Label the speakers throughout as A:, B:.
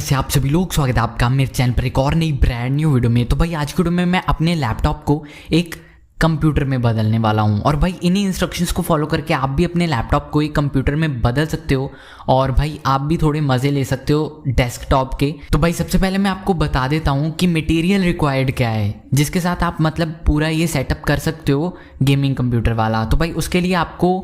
A: कैसे आप सभी लोग, स्वागत है आपका मेरे चैनल पर एक और नई ब्रांड न्यू वीडियो में। तो भाई आज की वीडियो में मैं अपने लैपटॉप को एक कंप्यूटर में बदलने वाला हूं और भाई इन्हीं इंस्ट्रक्शंस को फॉलो करके आप भी अपने लैपटॉप को एक कंप्यूटर में बदल सकते हो और भाई आप भी थोड़े मज़े ले सकते हो डेस्कटॉप के। तो भाई सबसे पहले मैं आपको बता देता हूं कि मटेरियल रिक्वायर्ड क्या है जिसके साथ आप मतलब पूरा ये सेटअप कर सकते हो गेमिंग कंप्यूटर वाला। तो भाई उसके लिए आपको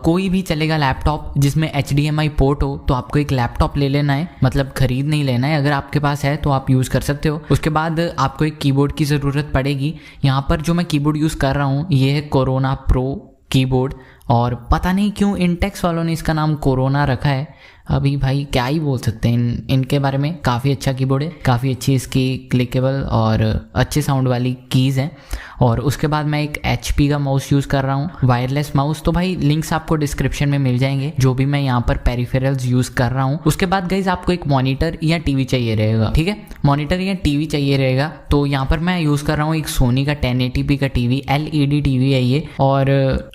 A: कोई भी चलेगा लैपटॉप जिसमें HDMI पोर्ट हो, तो आपको एक लैपटॉप ले लेना है, मतलब खरीद नहीं लेना है। अगर आपके पास है तो आप यूज़ कर सकते हो। उसके बाद आपको एक कीबोर्ड की ज़रूरत पड़ेगी। यहाँ पर जो मैं कीबोर्ड यूज़ कर रहा हूँ ये है कोरोना प्रो कीबोर्ड, और पता नहीं क्यों इंटेक्स वालों ने इसका नाम कोरोना रखा है। अभी भाई क्या ही बोल सकते हैं इनके बारे में। काफ़ी अच्छा कीबोर्ड है, काफ़ी अच्छी इसकी क्लिकेबल और अच्छे साउंड वाली कीज़ हैं। और उसके बाद मैं एक HP का माउस यूज़ कर रहा हूँ, वायरलेस माउस। तो भाई लिंक्स आपको डिस्क्रिप्शन में मिल जाएंगे जो भी मैं यहाँ पर पेरिफेरल्स यूज़ कर रहा हूँ। उसके बाद गाइज आपको एक मॉनिटर या टीवी चाहिए रहेगा, ठीक है, मॉनिटर या टीवी चाहिए रहेगा। तो यहाँ पर मैं यूज़ कर रहा हूँ एक सोनी का 1080p का टीवी, LED टीवी है ये। और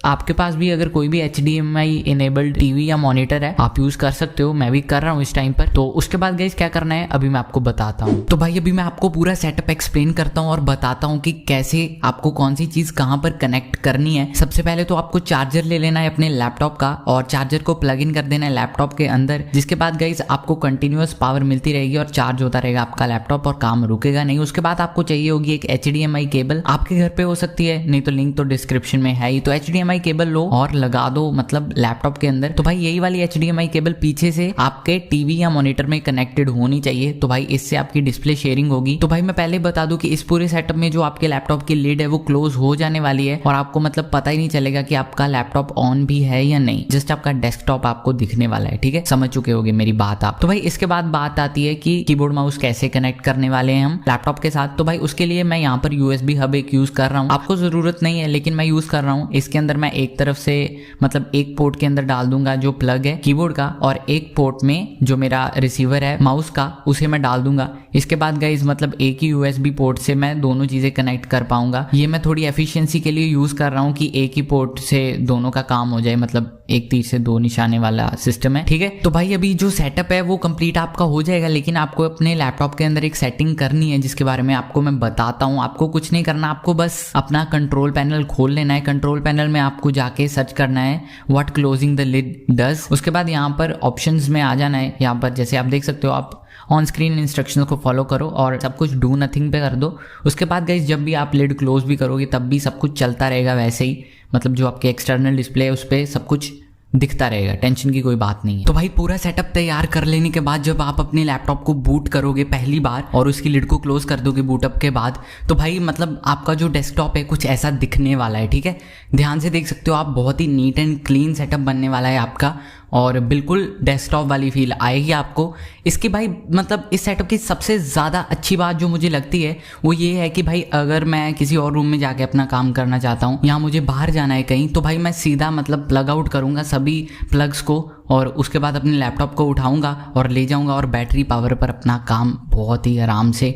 A: आपके पास भी अगर कोई भी HDMI इनेबल्ड टीवी या मॉनिटर है आप यूज़ कर सकते हो, मैं भी कर रहा हूँ इस टाइम पर। तो उसके बाद गाइज क्या करना है अभी मैं आपको बताता हूँ। तो भाई अभी मैं आपको पूरा सेटअप एक्सप्लेन करता हूँ और बताता हूँ कि कैसे आपको कौन सी चीज़ कहाँ पर कनेक्ट करनी है। सबसे पहले तो आपको चार्जर ले लेना है अपने लैपटॉप का और चार्जर को प्लग इन कर देना है लैपटॉप के अंदर, जिसके बाद गाइज आपको कंटिन्यूअस पावर मिलती रहेगी और चार्ज होता रहेगा आपका लैपटॉप और काम रुकेगा नहीं। उसके बाद आपको चाहिए होगी एक HDMI केबल, आपके घर पे हो सकती है, नहीं तो लिंक तो डिस्क्रिप्शन में है ही। तो HDMI केबल लो और लगा दो मतलब लैपटॉप के अंदर। तो भाई यही वाली HDMI केबल पीछे से आपके टीवी या मॉनिटर में कनेक्टेड होनी चाहिए। तो भाई इससे आपकी डिस्प्ले शेयरिंग होगी। तो भाई मैं पहले बता दूं कि इस पूरे सेटअप में जो आपके लैपटॉप की लिड है वो क्लोज हो जाने वाली है और आपको मतलब पता ही नहीं चलेगा कि आपका लैपटॉप ऑन भी है या नहीं, जस्ट आपका डेस्कटॉप आपको दिखने वाला है, ठीक है, समझ चुके होगे मेरी बात आप। तो भाई इसके बाद बात आती है कि कीबोर्ड माउस कैसे कनेक्ट करने वाले हैं हम लैपटॉप के साथ। तो भाई उसके लिए मैं यहाँ पर USB हब एक यूज कर रहा हूँ, आपको जरूरत नहीं है लेकिन मैं यूज कर रहा हूँ। इसके अंदर मैं एक तरफ से मतलब एक पोर्ट के अंदर डाल दूंगा जो प्लग है कीबोर्ड का, और एक पोर्ट में जो मेरा रिसीवर है माउस का उसे मैं डाल दूंगा। इसके बाद गाइज मतलब एक ही USB पोर्ट से मैं दोनों चीजें कनेक्ट कर पाऊंगा। ये मैं थोड़ी एफिशिएंसी के लिए यूज कर रहा हूँ कि एक ही पोर्ट से दोनों का काम हो जाए, मतलब एक तीर से दो निशाने वाला सिस्टम है, ठीक है। तो भाई अभी जो सेटअप है वो कंप्लीट आपका हो जाएगा, लेकिन आपको अपने लैपटॉप के अंदर एक सेटिंग करनी है जिसके बारे में आपको मैं बताता हूँ। आपको कुछ नहीं करना, आपको बस अपना कंट्रोल पैनल खोल लेना है। कंट्रोल पैनल में आपको जाके सर्च करना है what closing the lid does. उसके बाद यहाँ पर ऑप्शंस में आ जाना है। यहाँ पर जैसे आप देख सकते हो, आप ऑन स्क्रीन इंस्ट्रक्शंस को फॉलो करो और सब कुछ डू नथिंग पे कर दो। उसके बाद गाइस जब भी आप लिड क्लोज भी करोगे तब भी सब कुछ चलता रहेगा वैसे ही, मतलब जो आपके एक्सटर्नल डिस्प्ले है उस पर सब कुछ दिखता रहेगा, टेंशन की कोई बात नहीं है। तो भाई पूरा सेटअप तैयार कर लेने के बाद जब आप अपने लैपटॉप को बूट करोगे पहली बार और उसकी लिड को क्लोज कर दोगे बूटअप के बाद, तो भाई मतलब आपका जो डेस्कटॉप है कुछ ऐसा दिखने वाला है, ठीक है। ध्यान से देख सकते हो आप, बहुत ही नीट एंड क्लीन सेटअप बनने वाला है आपका और बिल्कुल डेस्कटॉप वाली फील आएगी आपको। इसकी भाई मतलब इस सेटअप की सबसे ज़्यादा अच्छी बात जो मुझे लगती है वो ये है कि भाई अगर मैं किसी और रूम में जाके अपना काम करना चाहता हूँ या मुझे बाहर जाना है कहीं, तो भाई मैं सीधा मतलब प्लग आउट करूँगा सभी प्लग्स को और उसके बाद अपने लैपटॉप को उठाऊंगा और ले जाऊंगा और बैटरी पावर पर अपना काम बहुत ही आराम से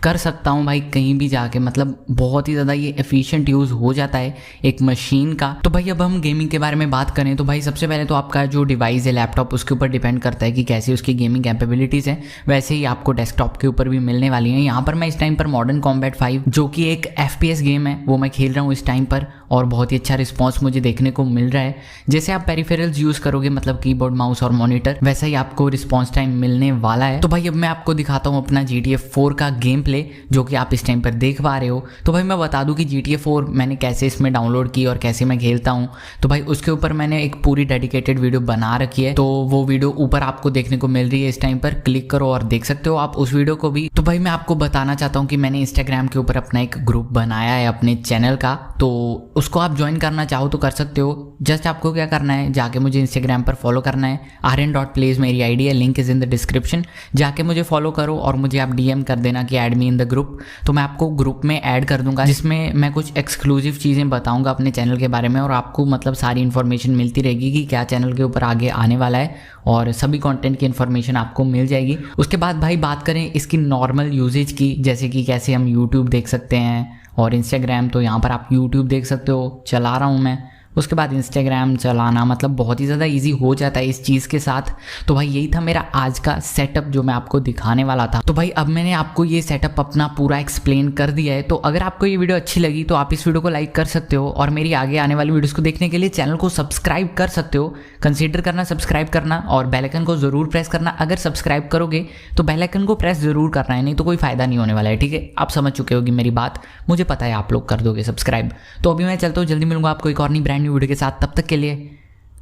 A: कर सकता हूं भाई कहीं भी जाके। मतलब बहुत ही ज़्यादा ये एफिशिएंट यूज़ हो जाता है एक मशीन का। तो भाई अब हम गेमिंग के बारे में बात करें तो भाई सबसे पहले तो आपका जो डिवाइस है लैपटॉप उसके ऊपर डिपेंड करता है कि कैसी उसकी गेमिंग कैपेबिलिटीज़ हैं, वैसे ही आपको डेस्कटॉप के ऊपर भी मिलने वाली हैं। यहाँ पर मैं इस टाइम पर मॉडर्न कॉम्बैट 5 जो कि एक FPS गेम है वो मैं खेल रहा हूँ इस टाइम पर और बहुत ही अच्छा रिस्पॉन्स मुझे देखने को मिल रहा है। जैसे आप पेरिफेरल्स यूज़ करोगे मतलब कीबोर्ड माउस और मॉनिटर, वैसा ही आपको रिस्पॉन्स टाइम मिलने वाला है। तो भाई अब मैं आपको दिखाता हूँ अपना GTA 4 का गेम प्ले जो कि आप इस टाइम पर देख पा रहे हो। तो भाई मैं बता दूं कि GTA 4 मैंने कैसे इसमें डाउनलोड की और कैसे मैं खेलता हूँ, तो भाई उसके ऊपर मैंने एक पूरी डेडिकेटेड वीडियो बना रखी है। तो वो वीडियो ऊपर आपको देखने को मिल रही है, इस टाइम पर क्लिक करो और देख सकते हो आप उस वीडियो को भी। तो भाई मैं आपको बताना चाहता हूँ कि मैंने इंस्टाग्राम के ऊपर अपना एक ग्रुप बनाया है अपने चैनल का, तो उसको आप ज्वाइन करना चाहो तो कर सकते हो। जस्ट आपको क्या करना है, जाके मुझे इंस्टाग्राम पर फॉलो करना है, aryan.playz मेरी आईडी है, link is in the description. जाके मुझे फॉलो करो और मुझे आप DM कर देना कि add me in the group, तो मैं आपको ग्रुप में ऐड कर दूंगा जिसमें मैं कुछ एक्सक्लूसिव चीज़ें बताऊंगा अपने चैनल के बारे में और आपको मतलब सारी इन्फॉर्मेशन मिलती रहेगी कि क्या चैनल के ऊपर आगे आने वाला है और सभी कंटेंट की इन्फॉर्मेशन आपको मिल जाएगी। उसके बाद भाई बात करें इसकी नॉर्मल यूजेज की, जैसे कि कैसे हम यूट्यूब देख सकते हैं और इंस्टाग्राम, तो यहाँ पर आप यूट्यूब देख सकते हो, चला रहा हूँ मैं उसके बाद इंस्टाग्राम चलाना, मतलब बहुत ही ज़्यादा इजी हो जाता है इस चीज़ के साथ। तो भाई यही था मेरा आज का सेटअप जो मैं आपको दिखाने वाला था। तो भाई अब मैंने आपको ये सेटअप अपना पूरा एक्सप्लेन कर दिया है। तो अगर आपको ये वीडियो अच्छी लगी तो आप इस वीडियो को लाइक कर सकते हो और मेरी आगे आने वाली वीडियोस को देखने के लिए चैनल को सब्सक्राइब कर सकते हो। कंसीडर करना सब्सक्राइब करना और बेल आइकन को ज़रूर प्रेस करना। अगर सब्सक्राइब करोगे तो बेल आइकन को प्रेस ज़रूर करना है, नहीं तो कोई फ़ायदा नहीं होने वाला है। ठीक है, आप समझ चुके होगी मेरी बात, मुझे पता है आप लोग कर दोगे सब्सक्राइब। तो अभी मैं चलता हूँ, जल्दी मिलूंगा आपको एक और नई ब्रांड न्यू वीडियो के साथ। तब तक के लिए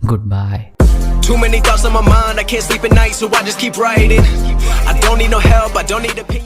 A: goodbye.
B: Too many thoughts on my mind, I can't sleep at night, so I just keep writing. I don't need no help, I don't need opinion.